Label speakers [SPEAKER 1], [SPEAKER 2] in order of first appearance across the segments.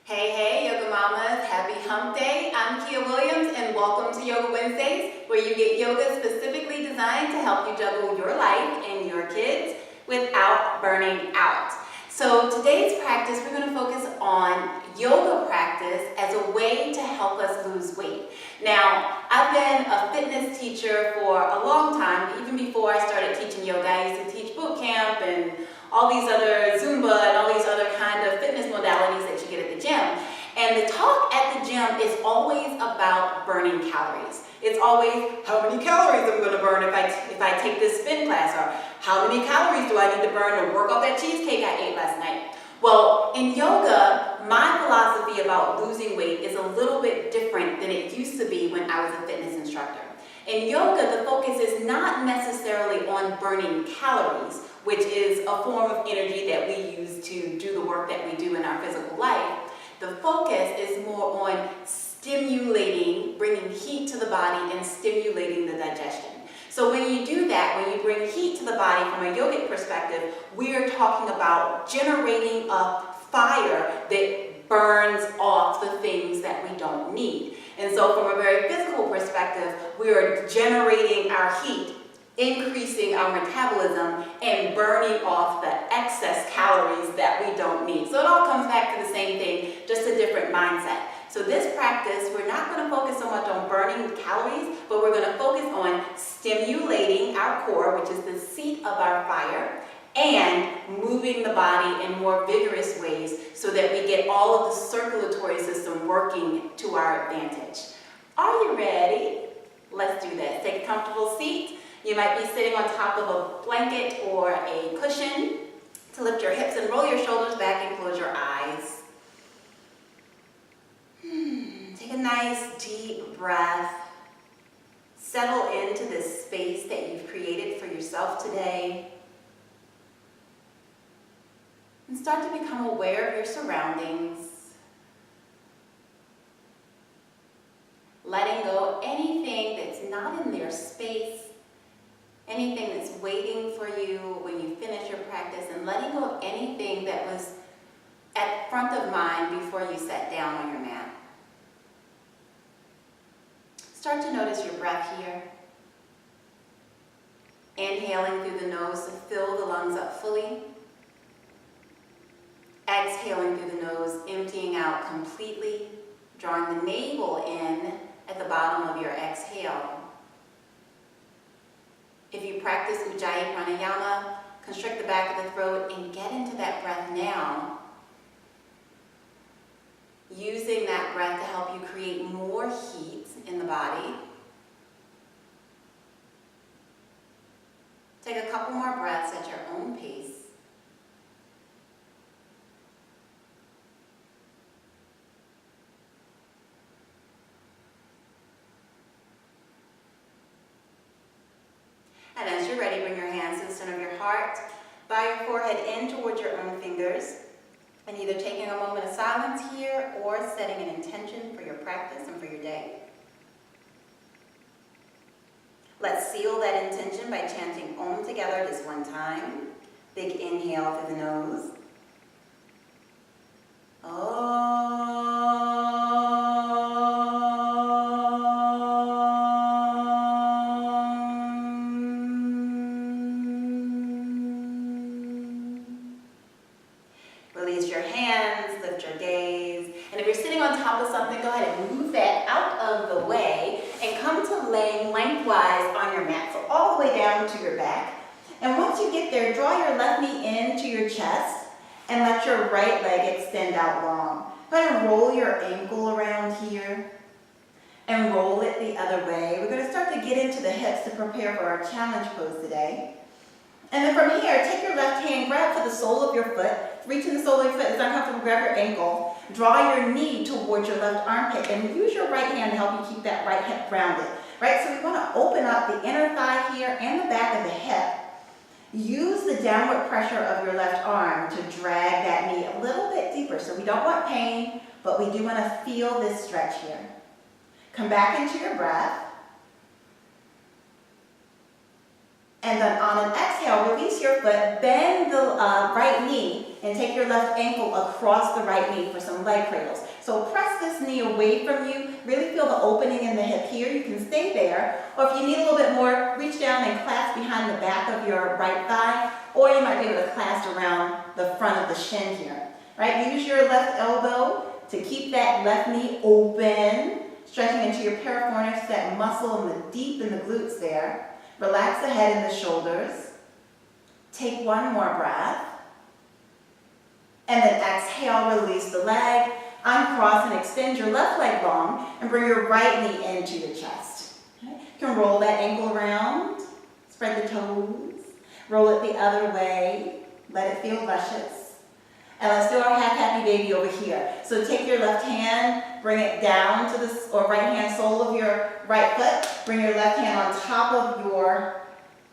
[SPEAKER 1] Hey, hey, Yoga Mamas, happy hump day. I'm Kia Williams and welcome to Yoga Wednesdays, where you get yoga specifically designed to help you juggle your life and your kids without burning out. So today's practice, we're going to focus on yoga practice as a way to help us lose weight. Now, I've been a fitness teacher for a long time. Even before I started teaching yoga, I used to teach boot camp and all these other Zumba and all these other kind of fitness modalities that you get at the gym. And the talk at the gym is always about burning calories. It's always, how many calories I'm going to burn if I take this spin class, or how many calories do I need to burn to work off that cheesecake I ate last night? Well, in yoga, my philosophy about losing weight is a little bit different than it used to be when I was a fitness instructor. In yoga, the focus is not necessarily on burning calories, which is a form of energy that we use to do the work that we do in our physical life. The focus is more on stimulating, bringing heat to the body and stimulating the digestion. So when you do that, when you bring heat to the body from a yogic perspective, we are talking about generating a fire that burns off the things that we don't need. And so from a very physical perspective, we are generating our heat, increasing our metabolism, and burning off the excess calories that we don't need. So it all comes back to the same thing, just a different mindset. So this practice, we're not going to focus so much on burning calories, but we're going to focus on stimulating our core, which is the seat of our fire, and moving the body in more vigorous ways so that we get all of the circulatory system working to our advantage. Are you ready? Let's do this. Take a comfortable seat. You might be sitting on top of a blanket or a cushion to lift your hips and roll your shoulders back and close your eyes. Take a nice deep breath. Settle into this space that you've created for yourself today. And start to become aware of your surroundings. Letting go anything that's not in their space, anything that's waiting for you when you finish your practice, and letting go of anything that was at front of mind before you sat down on your mat. Start to notice your breath here. Inhaling through the nose to fill the lungs up fully. Exhaling through the nose, emptying out completely, drawing the navel in at the bottom of your exhale. If you practice Ujjayi Pranayama, constrict the back of the throat and get into that breath now, using that breath to help you create more heat in the body. Take a couple more breaths at your own pace. And as you're ready, bring your hands to the center of your heart. Bow your forehead in towards your own fingers. And either taking a moment of silence here or setting an intention for your practice and for your day. Let's seal that intention by chanting Om together just one time. Big inhale through the nose. Release your hands, lift your gaze, and if you're sitting on top of something, go ahead and move that out of the way and come to laying lengthwise on your mat, so all the way down to your back. And once you get there, draw your left knee into your chest and let your right leg extend out long. Go ahead and roll your ankle around here and roll it the other way. We're going to start to get into the hips to prepare for our challenge pose today. And then from here, take your left hand, grab for the sole of your foot, reach in the sole of your foot, it's uncomfortable, grab your ankle, draw your knee towards your left armpit, and use your right hand to help you keep that right hip rounded. Right, so we want to open up the inner thigh here and the back of the hip. Use the downward pressure of your left arm to drag that knee a little bit deeper. So we don't want pain, but we do want to feel this stretch here. Come back into your breath. And then on an exhale, release your foot, bend the right knee and take your left ankle across the right knee for some leg cradles. So press this knee away from you. Really feel the opening in the hip here. You can stay there. Or if you need a little bit more, reach down and clasp behind the back of your right thigh. Or you might be able to clasp around the front of the shin here. Right? Use your left elbow to keep that left knee open, stretching into your piriformis, that muscle deep in the glutes there. Relax the head and the shoulders. Take one more breath. And then exhale, release the leg. Uncross and extend your left leg long and bring your right knee into your chest. Okay? You can roll that ankle around, spread the toes, roll it the other way, let it feel luscious. And let's do our happy baby over here. So take your left hand, bring it down to the right hand sole of your right foot, bring your left hand on top of your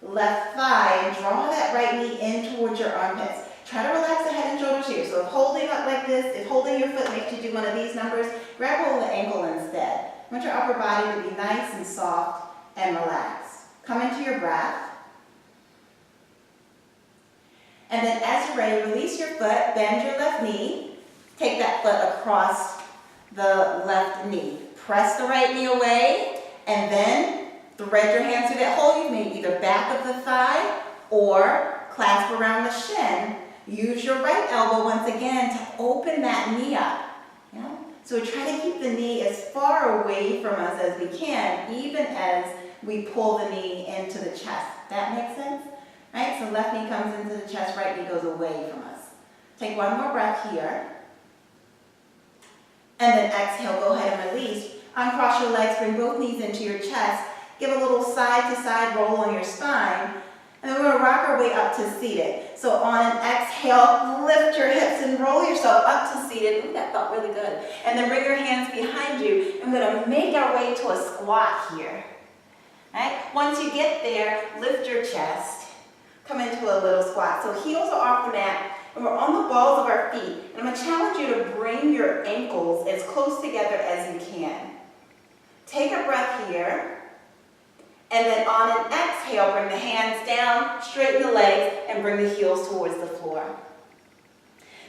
[SPEAKER 1] left thigh and draw that right knee in towards your armpits. Try to relax the head and shoulders here. So if holding up like this, if holding your foot makes you do one of these numbers, grab hold of the ankle instead. I want your upper body to be nice and soft and relaxed. Come into your breath. And then as you're ready, release your foot, bend your left knee. Take that foot across the left knee. Press the right knee away, and then thread your hands through that hole you've made, either back of the thigh or clasp around the shin. Use your right elbow once again to open that knee up. Yeah? So try to keep the knee as far away from us as we can, even as we pull the knee into the chest. That makes sense? Right? So left knee comes into the chest, right knee goes away from us. Take one more breath here. And then exhale, go ahead and release. Uncross your legs, bring both knees into your chest. Give a little side to side roll on your spine. And then we're going to rock our way up to seated. So on an exhale, lift your hips and roll yourself up to seated. Ooh, that felt really good. And then bring your hands behind you. And we're going to make our way to a squat here. Right? Once you get there, lift your chest. Come into a little squat. So heels are off the mat. And we're on the balls of our feet. And I'm going to challenge you to bring your ankles as close together as you can. Take a breath here. And then on an exhale, bring the hands down, straighten the legs, and bring the heels towards the floor.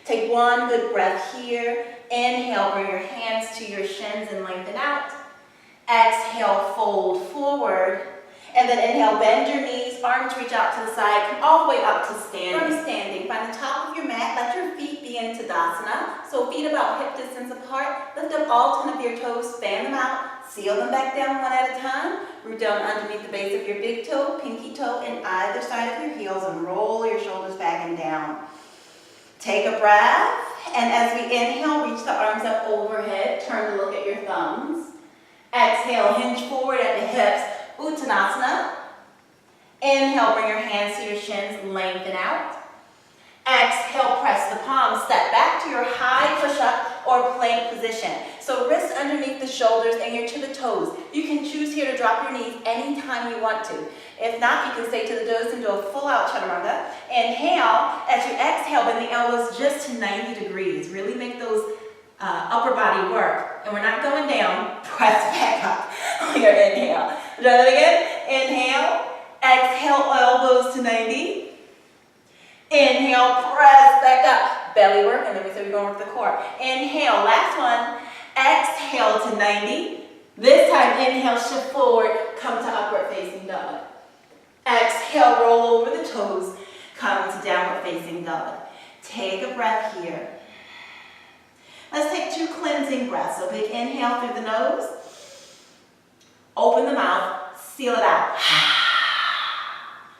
[SPEAKER 1] Take one good breath here. Inhale, bring your hands to your shins and lengthen out. Exhale, fold forward. And then inhale, bend your knees, arms reach out to the side, come all the way up to standing. From standing, find the top of your mat, let your feet be in Tadasana. So feet about hip distance apart. Lift up all 10 of your toes, fan them out, seal them back down one at a time. Root down underneath the base of your big toe, pinky toe, and either side of your heels, and roll your shoulders back and down. Take a breath, and as we inhale, reach the arms up overhead, turn to look at your thumbs. Exhale, hinge forward at the hips. Uttanasana. Inhale, bring your hands to your shins, lengthen out. Exhale, press the palms, step back to your high push-up or plank position. So wrists underneath the shoulders and your to the toes. You can choose here to drop your knees anytime you want to. If not, you can stay to the toes and do a full-out chaturanga. Inhale, as you exhale, bend the elbows just to 90 degrees. Really make those upper body work. And we're not going down. Press back up on your inhale. Try that again. Inhale. Exhale, elbows to 90. Inhale, press back up. Belly work, and then we said we're going to work the core. Inhale, last one. Exhale to 90. This time, inhale, shift forward, come to upward facing dog. Exhale, roll over the toes, come to downward facing dog. Take a breath here. Let's take 2 cleansing breaths. So big inhale through the nose. Open the mouth, seal it out.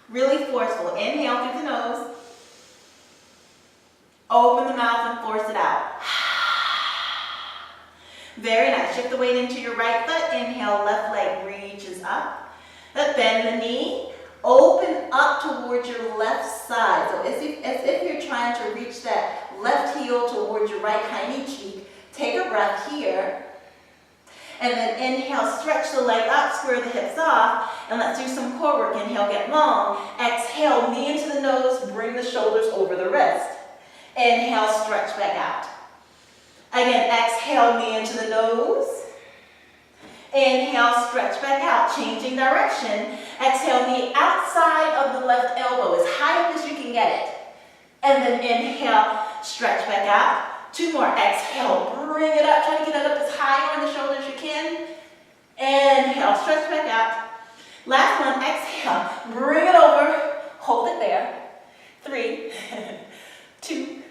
[SPEAKER 1] Really forceful. Inhale through the nose. Open the mouth and force it out. Very nice. Shift the weight into your right foot. Inhale, left leg reaches up. Let's bend the knee. Open up towards your left side. So as if you're trying to reach that left heel towards your right hiney cheek. Take a breath here. And then inhale, stretch the leg up, square the hips off, and let's do some core work. Inhale, get long. Exhale, knee into the nose, bring the shoulders over the wrist. Inhale, stretch back out. Again, exhale, knee into the nose. Inhale, stretch back out, changing direction. Exhale, knee outside of the left elbow, as high up as you can get it.
[SPEAKER 2] And then inhale, stretch back out. 2 more, exhale, bring it up. Try to get it up as high on the shoulders as you can. Inhale, stretch back out. Last one, exhale, bring it over, hold it there. 3, 2,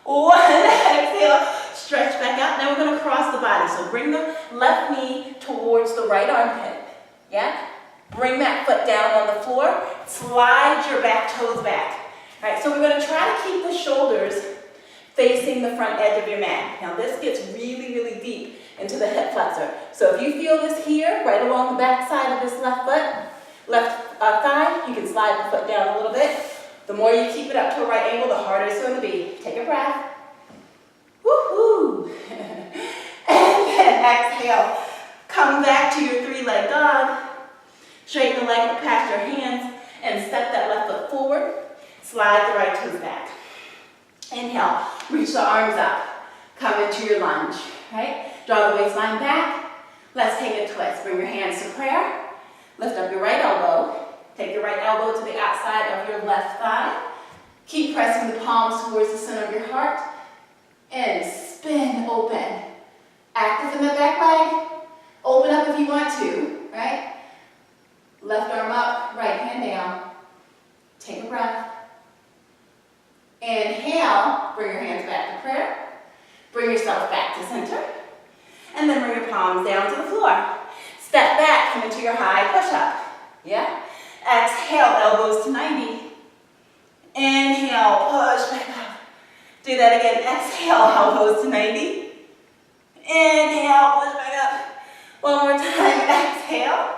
[SPEAKER 2] 1, exhale, stretch back out. Now we're gonna cross the body. So bring the left knee towards the right armpit, yeah? Bring that foot down on the floor, slide your back toes back. All right, so we're gonna try to keep the shoulders facing the front edge of your mat. Now this gets really, really deep into the hip flexor. So if you feel this here, right along the back side of this left foot, left thigh, you can slide the foot down a little bit. The more you keep it up to a right angle, the harder it's going to be. Take a breath. Woohoo! And then exhale. Come back to your 3-leg dog. Straighten the leg past your hands and step that left foot forward. Slide the right toes back. Inhale, reach the arms up. Come into your lunge, right? Draw the waistline back. Let's take a twist. Bring your hands to prayer. Lift up your right elbow. Take your right elbow to the outside of your left thigh. Keep pressing the palms towards the center of your heart. And spin open. Active in the back leg. Open up if you want to, right? Left arm up, right hand down. Take a breath. Inhale, bring your hands back to prayer. Bring yourself back to center. And then bring your palms down to the floor. Step back, come into your high push-up. Yeah? Exhale, elbows to 90. Inhale, push back up. Do that again. Exhale, elbows to 90. Inhale, push back up. One more time. Exhale.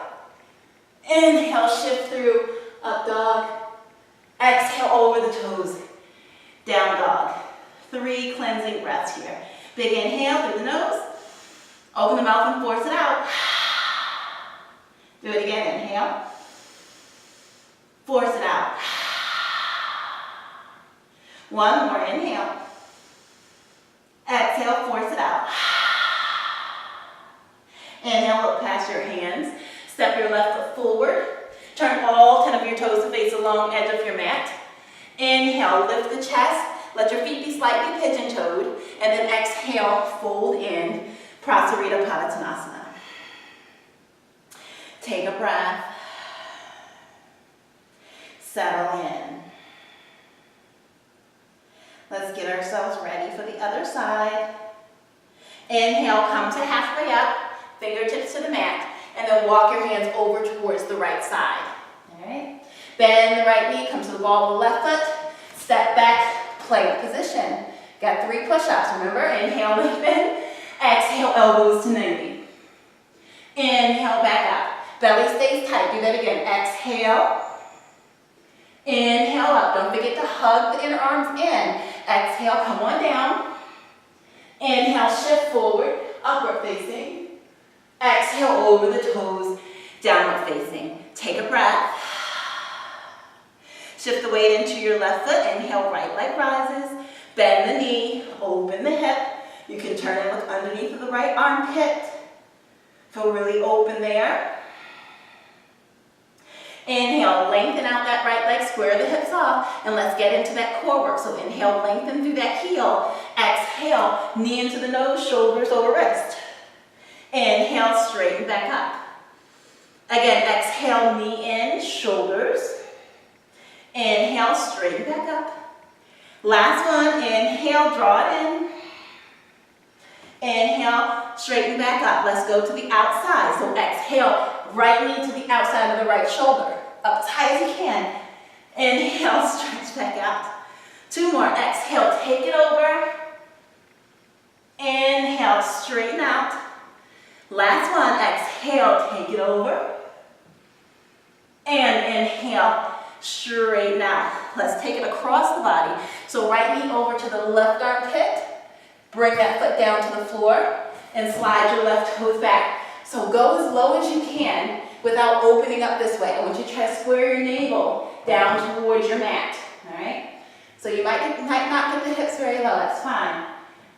[SPEAKER 2] Inhale, shift through, up dog. Exhale, over the toes. Down dog. 3 cleansing breaths here. Big inhale through the nose. Open the mouth and force it out. Do it again. Inhale. Force it out. 1 more. Inhale. Exhale, force it out. Inhale, look past your hands. Step your left foot forward. Turn all 10 of your toes to face the long edge of your mat. Inhale, lift the chest. Let your feet be slightly pigeon-toed. And then exhale, fold in. Prasarita Padottanasana. Take a breath. Settle in. Let's get ourselves ready for the other side. Inhale, come to halfway up. Fingertips to the mat. And then walk your hands over towards the right side. All right? Bend the right knee, come to the ball of the left foot. Step back, plank position. Got 3 push-ups, remember? Inhale, lengthen. Exhale, elbows to 90. Inhale, back up. Belly stays tight. Do that again. Exhale. Inhale up. Don't forget to hug the inner arms in. Exhale, come on down. Inhale, shift forward, upward facing. Exhale, over the toes, downward facing. Take a breath. Shift the weight into your left foot. Inhale, right leg rises. Bend the knee, open the hip. You can turn and look underneath of the right armpit. Feel really open there. Inhale, lengthen out that right leg, square the hips off, and let's get into that core work. So inhale, lengthen through that heel. Exhale, knee into the nose, shoulders over wrist. Inhale, straighten back up. Again, exhale, knee in, shoulders. Inhale, straighten back up. Last one, inhale, draw it in. Inhale, straighten back up. Let's go to the outside. So exhale, right knee to the outside of the right shoulder. Up as high as you can. Inhale, stretch back out. 2 more. Exhale, take it over. Inhale, straighten out. Last one. Exhale, take it over. And inhale, straighten out. Let's take it across the body. So right knee over to the left armpit. Bring that foot down to the floor and slide your left toes back. So go as low as you can without opening up this way. I want you to try to square your navel down towards your mat. All right? So you might not get the hips very low. That's fine.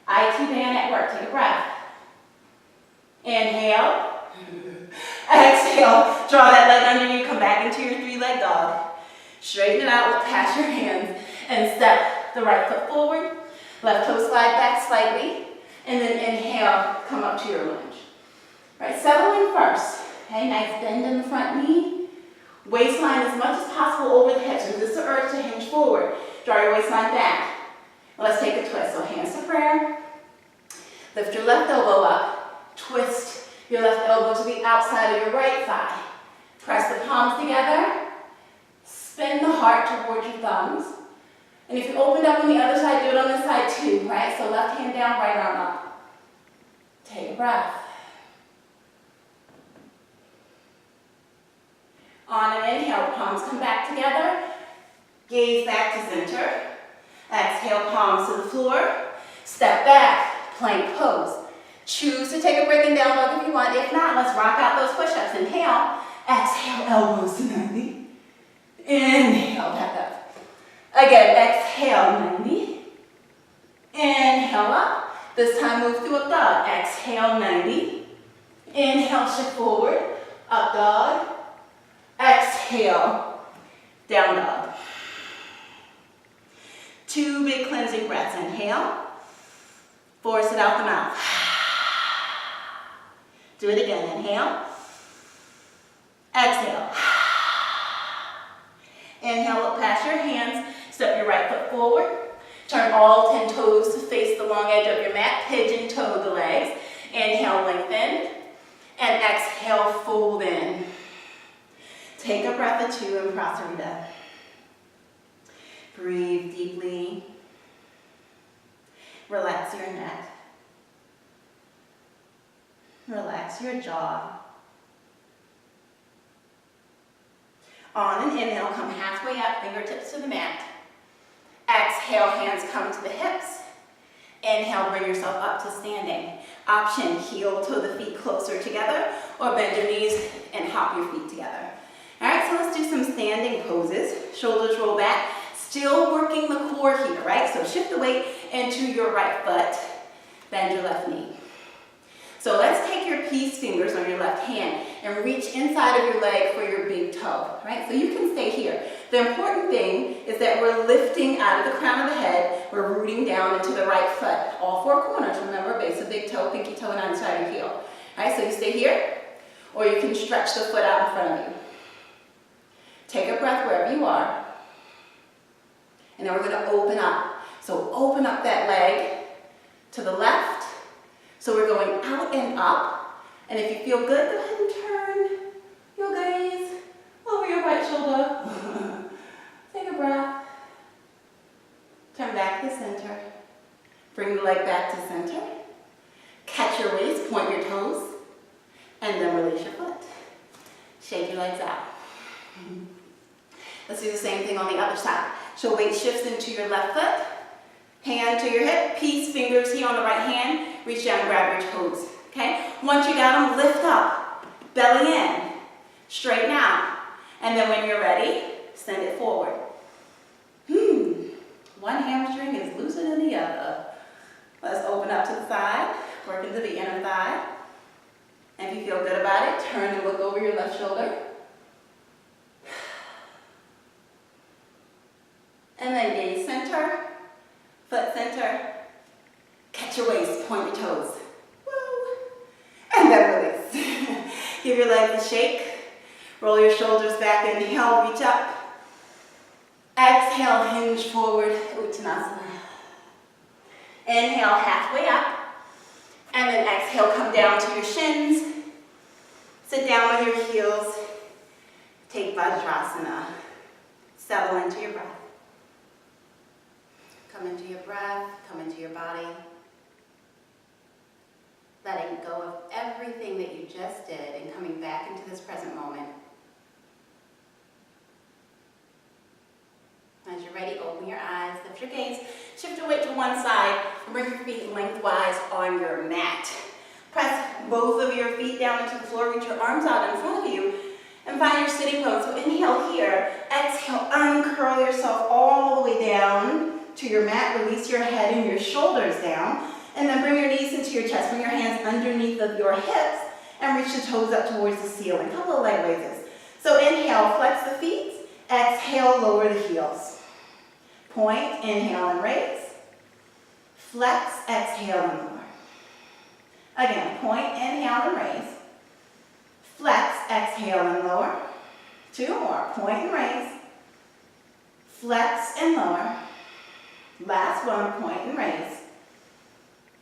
[SPEAKER 2] IT band at work. Take a breath. Inhale. Exhale. Draw that leg under you. Come back into your 3-leg dog. Straighten it out. Look past your hands and step the right foot forward, left toe slide back slightly, and then inhale, come up to your lunge. Right, settle in first. Okay, nice bend in the front knee. Waistline as much as possible over the hips. Resist the urge to hinge forward. Draw your waistline back. Let's take a twist. So hands to prayer. Lift your left elbow up. Twist your left elbow to the outside of your right thigh. Press the palms together. Spin the heart towards your thumbs. And if you opened up on the other side, do it on this side too, right? So left hand down, right arm up. Take a breath. On an inhale, palms come back together. Gaze back to center. Exhale, palms to the floor. Step back, plank pose. Choose to take a break in down dog if you want. If not, let's rock out those push-ups. Inhale. Exhale, elbows to 90. Inhale, back up. Again, exhale, 90. Inhale up. This time move to up dog. Exhale, 90. Inhale, shift forward. Up dog. Exhale, down dog. 2 big cleansing breaths. Inhale. Force it out the mouth. Do it again. Inhale. Exhale. Inhale, look past your hands. Step your right foot forward. Turn all 10 toes to face the long edge of your mat. Pigeon toe the legs. Inhale, lengthen. And exhale, fold in. Take a breath or two in Prasarita. Breathe deeply. Relax your neck. Relax your jaw. On an inhale, come halfway up, fingertips to the mat. Exhale, hands come to the hips. Inhale, bring yourself up to standing. Option, heel toe the feet closer together, or bend your knees and hop your feet together. All right, so let's do some standing poses. Shoulders roll back, still working the core here, right? So shift the weight into your right foot, bend your left knee. So let's take your peace fingers on your left hand and reach inside of your leg for your big toe, right? So you can stay here. The important thing is that we're lifting out of the crown of the head, we're rooting down into the right foot. All 4 corners, remember, base of big toe, pinky toe, and outside of heel. All right, so you stay here, or you can stretch the foot out in front of you. Take a breath wherever you are. And then we're gonna open up. So open up that leg to the left. So we're going out and up. And if you feel good, go ahead and turn your gaze over your right shoulder. Take a breath. Turn back to center. Bring the leg back to center. Catch your waist, point your toes, and then release your foot. Shake your legs out. Let's do the same thing on the other side. So weight shifts into your left foot, hand to your hip, peace fingers here on the right hand, reach down, grab your toes, okay? Once you got them, lift up, belly in, straighten out, and then when you're ready, send it forward. One hamstring is looser than the other. Let's open up to the side, work into the inner thigh. And if you feel good about it, turn and look over your left shoulder. And then gaze center, foot center, catch your waist, point your toes. Woo. And then release. Give your legs a shake. Roll your shoulders back, inhale, reach up. Exhale, hinge forward, Uttanasana. Inhale, halfway up. And then exhale, come down to your shins. Sit down on your heels. Take Vajrasana. Settle into your breath. Come into your breath, come into your body. Letting go of everything that you just did and coming back into this present moment. As you're ready, open your eyes, lift your gaze, shift your weight to one side, and bring your feet lengthwise on your mat. Press both of your feet down into the floor, reach your arms out in front of you, and find your sitting pose. So inhale here, exhale, uncurl yourself all the way down to your mat, release your head and your shoulders down, and then bring your knees into your chest, bring your hands underneath of your hips, and reach the toes up towards the ceiling. A couple of leg raises. So inhale, flex the feet, exhale, lower the heels. Point, inhale and raise. Flex, exhale and lower. Again, point, inhale and raise. Flex, exhale and lower. 2 more, point and raise. Flex and lower. Last one, point and raise.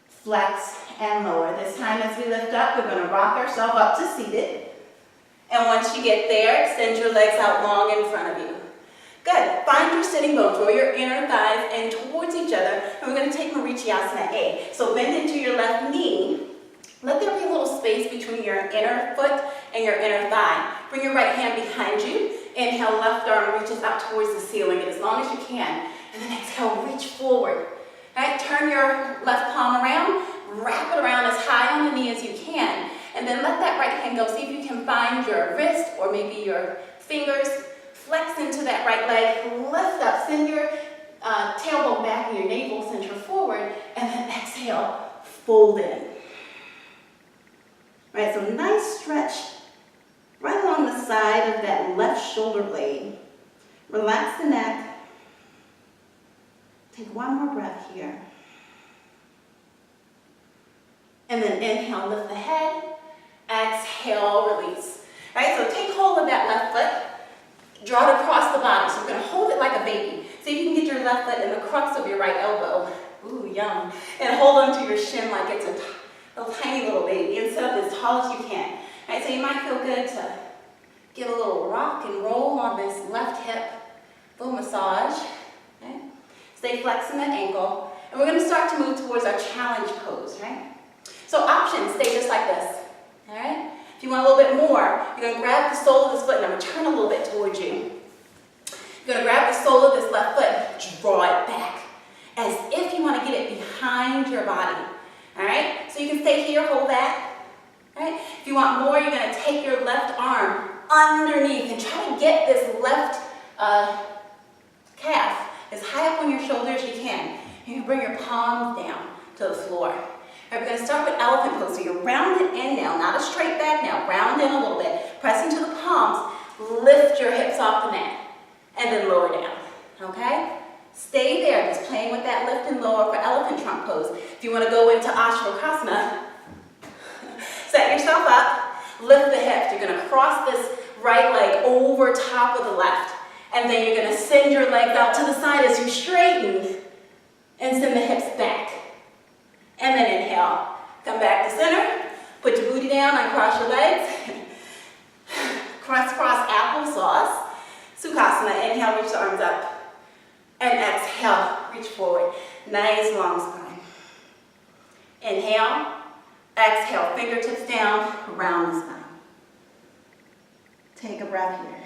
[SPEAKER 2] Flex and lower. This time as we lift up, we're going to rock ourselves up to seated. And once you get there, extend your legs out long in front of you. Good. Find your sitting bones. Draw your inner thighs in towards each other. And we're going to take Marichyasana A. So bend into your left knee. Let there be a little space between your inner foot and your inner thigh. Bring your right hand behind you. Inhale, left arm reaches out towards the ceiling as long as you can. And then exhale, reach forward. All right, turn your left palm around. Wrap it around as high on the knee as you can. And then let that right hand go. See if you can find your wrist or maybe your fingers. Flex into that right leg. Lift up. Send your tailbone back and your navel center forward. And then exhale, fold in. All right, so nice stretch right along the side of that left shoulder blade. Relax the neck. Take one more breath here. And then inhale, lift the head. Exhale, release. All right, so take hold of that left foot. Draw it across the body. So we're going to hold it like a baby. See if you can get your left foot in the crux of your right elbow. Ooh, yum. And hold onto your shin like it's a tiny little baby and sit up as tall as you can. All right, so you might feel good to give a little rock and roll on this left hip. Little massage. Okay? Stay flexed in that ankle. And we're going to start to move towards our challenge pose, right? So options, stay just like this. All right? If you want a little bit more, you're going to grab the sole of this foot, and I'm going to turn a little bit towards you. You're going to grab the sole of this left foot, draw it back, as if you want to get it behind your body. All right? So you can stay here, hold that. All right? If you want more, you're going to take your left arm underneath and try to get this left calf as high up on your shoulder as you can. You can bring your palms down to the floor. All right, we're going to start with elephant pose. So you're rounded in now, not a straight back now. Round in a little bit. Press into the palms. Lift your hips off the mat. And then lower down. Okay? Stay there, just playing with that lift and lower for elephant trunk pose. If you want to go into Ashwakasana, set yourself up. Lift the hips. You're going to cross this right leg over top of the left. And then you're going to send your legs out to the side as you straighten. And send the hips back. And then inhale. Come back to center. Put your booty down, uncross your legs. Crisscross applesauce. Sukhasana. Inhale, reach the arms up. And exhale, reach forward. Nice long spine. Inhale. Exhale, fingertips down, round the spine. Take a breath here.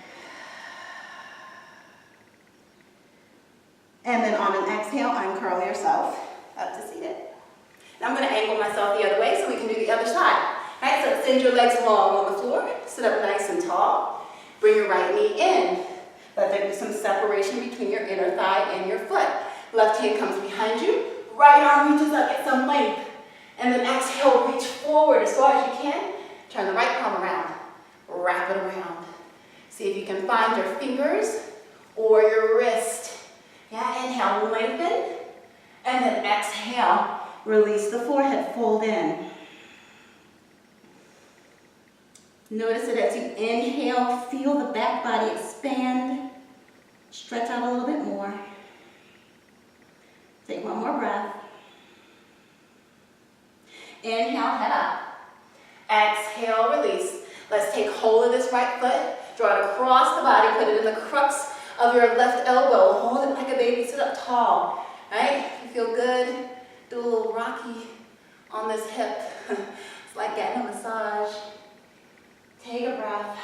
[SPEAKER 2] And then on an exhale, uncurl yourself up to seated. Now I'm going to angle myself the other way so we can do the other side. All right, so extend your legs long on the floor. Sit up nice and tall. Bring your right knee in. Let there be some separation between your inner thigh and your foot. Left hand comes behind you. Right arm reaches up at some length. And then exhale, reach forward as far as you can. Turn the right palm around. Wrap it around. See if you can find your fingers or your wrist. Yeah, inhale, lengthen. And then exhale, release the forehead, fold in. Notice that as you inhale, feel the back body expand. Stretch out a little bit more. Take one more breath. Inhale, head up. Exhale, release. Let's take hold of this right foot. Draw it across the body. Put it in the crux of your left elbow. Hold it like a baby. Sit up tall. All right? You feel good? Do a little rocky on this hip. It's like getting a massage. Take a breath.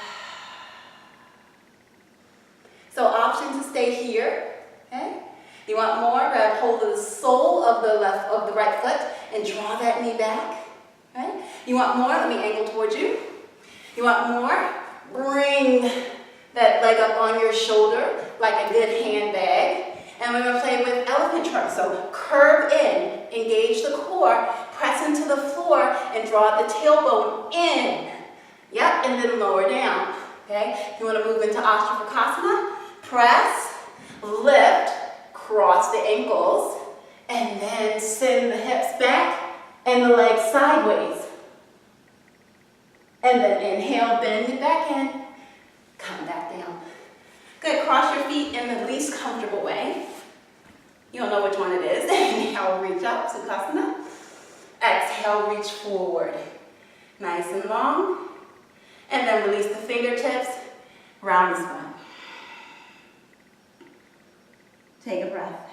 [SPEAKER 2] So option to stay here. Okay? You want more? Grab hold of the sole of the right foot and draw that knee back. Right? You want more? Let me angle towards you. You want more? Bring that leg up on your shoulder like a good handbag. And we're going to play with elephant trunk. So curve in, engage the core, press into the floor, and draw the tailbone in. Yep, and then lower down. Okay? If you want to move into Ashwakasana, press, lift,
[SPEAKER 1] Cross the ankles, and then send the hips back and the legs sideways. And then inhale, bend it back in, come back down. Good, cross your feet in the least comfortable way. You'll know which one it is. Inhale, reach up, Sukhasana. Exhale, reach forward. Nice and long. And then release the fingertips, round the spine. Take a breath.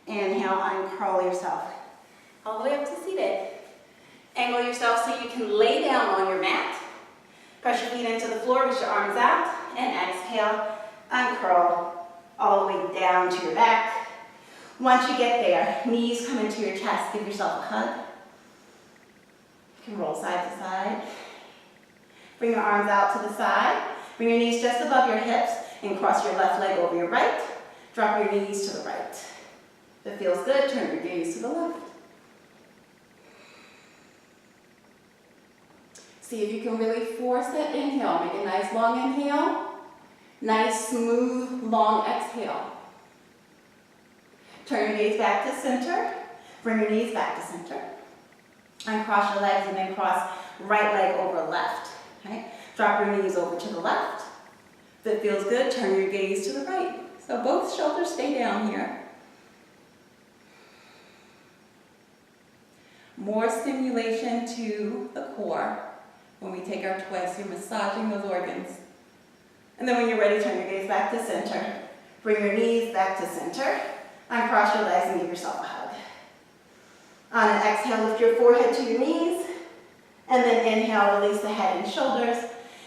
[SPEAKER 1] Inhale, uncurl yourself. All the way up to seated. Angle yourself so you can lay down on your mat. Press your feet into the floor, reach your arms out, and exhale, uncurl all the way down to your back. Once you get there, knees come into your chest, give yourself a hug. You can roll side to side. Bring your arms out to the side. Bring your knees just above your hips and cross your left leg over your right. Drop your knees to the right. If it feels good, turn your gaze to the left. See if you can really force that inhale. Make a nice long inhale. Nice, smooth, long exhale. Turn your gaze back to center. Bring your knees back to center. Uncross your legs and then cross right leg over left. Okay? Drop your knees over to the left. If it feels good, turn your gaze to the right. So both shoulders stay down here. More stimulation to the core when we take our twists. You're massaging those organs. And then when you're ready, turn your gaze back to center. Bring your knees back to center. Uncross your legs and give yourself a hug. On an exhale, lift your forehead to your knees. And then inhale, release the head and shoulders.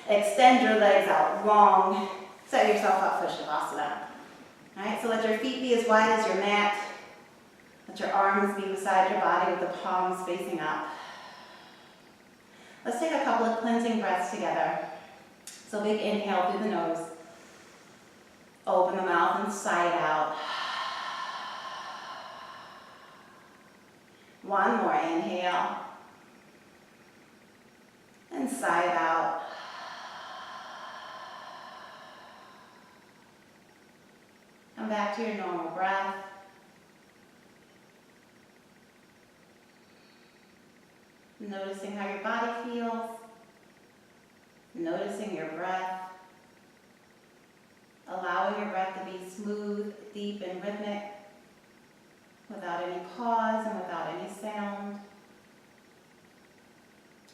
[SPEAKER 1] Extend your legs out long. Set yourself up for Shavasana. All right, so let your feet be as wide as your mat. Let your arms be beside your body with the palms facing up. Let's take a couple of cleansing breaths together. So big inhale through the nose. Open the mouth and sigh it out. One more inhale. And sigh it out. Come back to your normal breath. Noticing how your body feels. Noticing your breath. Allowing your breath to be smooth, deep, and rhythmic, without any pause and without any sound.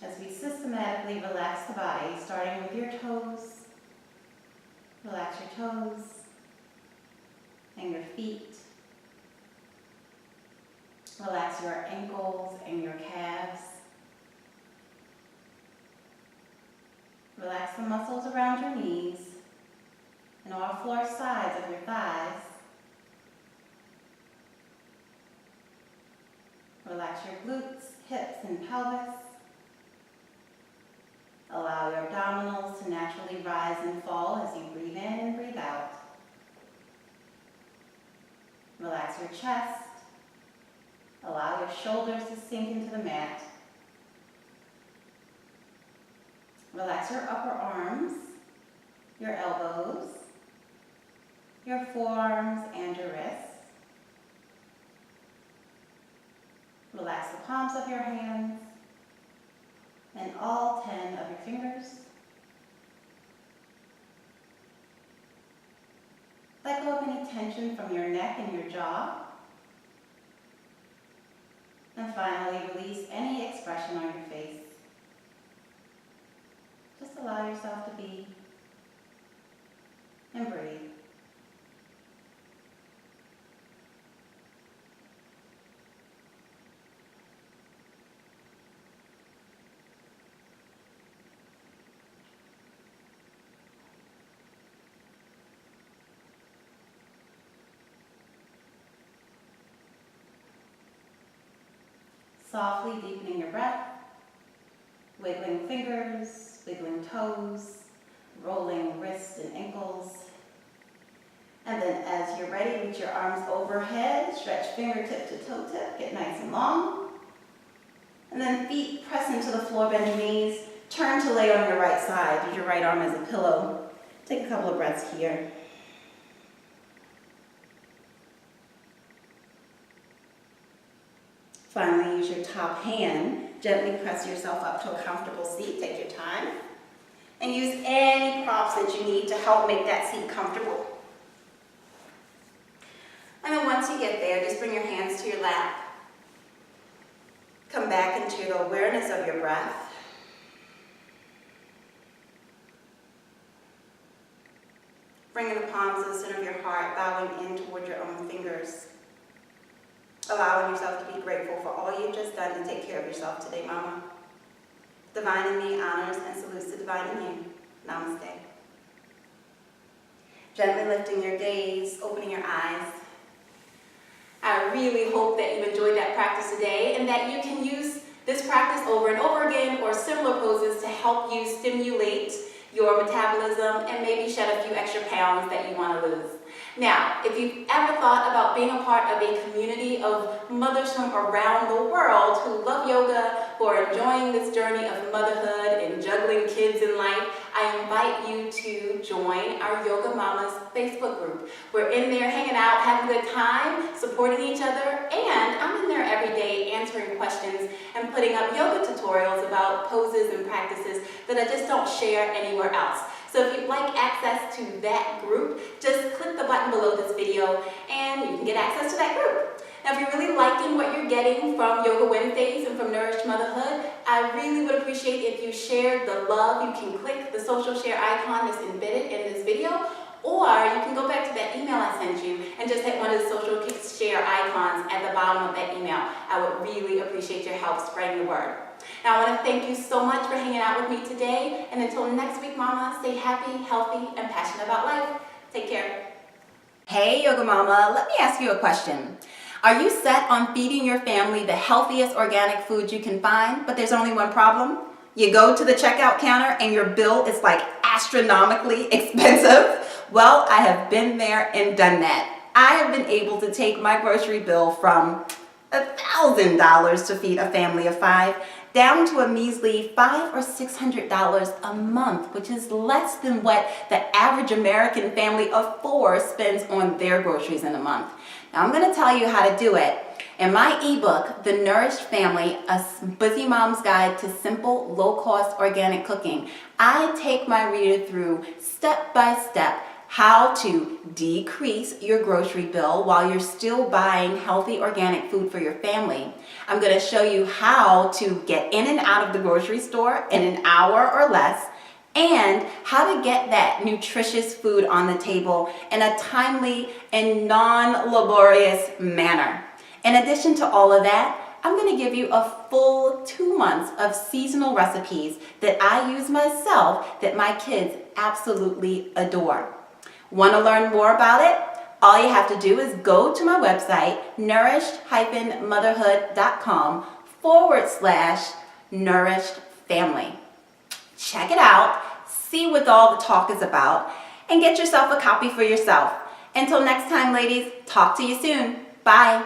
[SPEAKER 1] As we systematically relax the body, starting with your toes. Relax your toes and your feet. Relax your ankles and your calves. Relax the muscles around your knees and all four sides of your thighs. Relax your glutes, hips, and pelvis. Allow your abdominals to naturally rise and fall as you breathe in and breathe out. Relax your chest. Allow your shoulders to sink into the mat. Relax your upper arms, your elbows, your forearms, and your wrists. Relax the palms of your hands and all 10 of your fingers. Let go of any tension from your neck and your jaw. And finally, release any expression on your face. Just allow yourself to be and breathe. Softly deepening your breath, wiggling fingers, wiggling toes, rolling wrists and ankles. And then as you're ready, reach your arms overhead, stretch fingertip to toe tip, get nice and long. And then feet press into the floor, bend your knees, turn to lay on your right side, use your right arm as a pillow. Take a couple of breaths here.
[SPEAKER 2] Finally, use your top hand. Gently press yourself up to a comfortable seat. Take your time. And use any props that you need to help make that seat comfortable. And then once you get there, just bring your hands to your lap. Come back into the awareness of your breath. Bringing the palms to the center of your heart, bowing in toward your own fingers. Allowing yourself to be grateful for all you've just done to take care of yourself today, Mama. Divine in me honors and salutes the divine in you. Namaste. Gently lifting your gaze, opening your eyes. I really hope that you enjoyed that practice today and that you can use this practice over and over again or similar poses to help you stimulate your metabolism and maybe shed a few extra pounds that you want to lose. Now, if you've ever thought about being a part of a community of mothers from around the world who love yoga, who are enjoying this journey of motherhood and juggling kids in life, I invite you to join our Yoga Mamas Facebook group. We're in there hanging out, having a good time, supporting each other, and I'm in there every day answering questions and putting up yoga tutorials about poses and practices that I just don't share anywhere else. So if you'd like access to that group, just click the button below this video and you can get access to that group. Now, if you're really liking what you're getting from Yoga Wednesdays and from Nourished Motherhood, I really would appreciate if you shared the love. You can click the social share icon that's embedded in this video, or you can go back to that email I sent you and just hit one of the social share icons at the bottom of that email. I would really appreciate your help spreading the word. Now, I want to thank you so much for hanging out with me today. And until next week, Mama, stay happy, healthy, and passionate about life. Take care. Hey, Yoga Mama, let me ask you a question. Are you set on feeding your family the healthiest organic food you can find, but there's only one problem? You go to the checkout counter and your bill is like astronomically expensive? Well, I have been there and done that. I have been able to take my grocery bill from $1,000 to feed a family of 5 down to a measly $500 or $600 a month, which is less than what the average American family of 4 spends on their groceries in a month. Now, I'm going to tell you how to do it. In my ebook, The Nourished Family, A Busy Mom's Guide to Simple, Low-Cost Organic Cooking, I take my reader through step by step how to decrease your grocery bill while you're still buying healthy organic food for your family. I'm going to show you how to get in and out of the grocery store in an hour or less, and how to get that nutritious food on the table in a timely and non-laborious manner. In addition to all of that, I'm going to give you a full 2 months of seasonal recipes that I use myself that my kids absolutely adore. Want to learn more about it? All you have to do is go to my website, nourished-motherhood.com/nourished family. Check it out, see what all the talk is about, and get yourself a copy for yourself. Until next time, ladies, talk to you soon. Bye.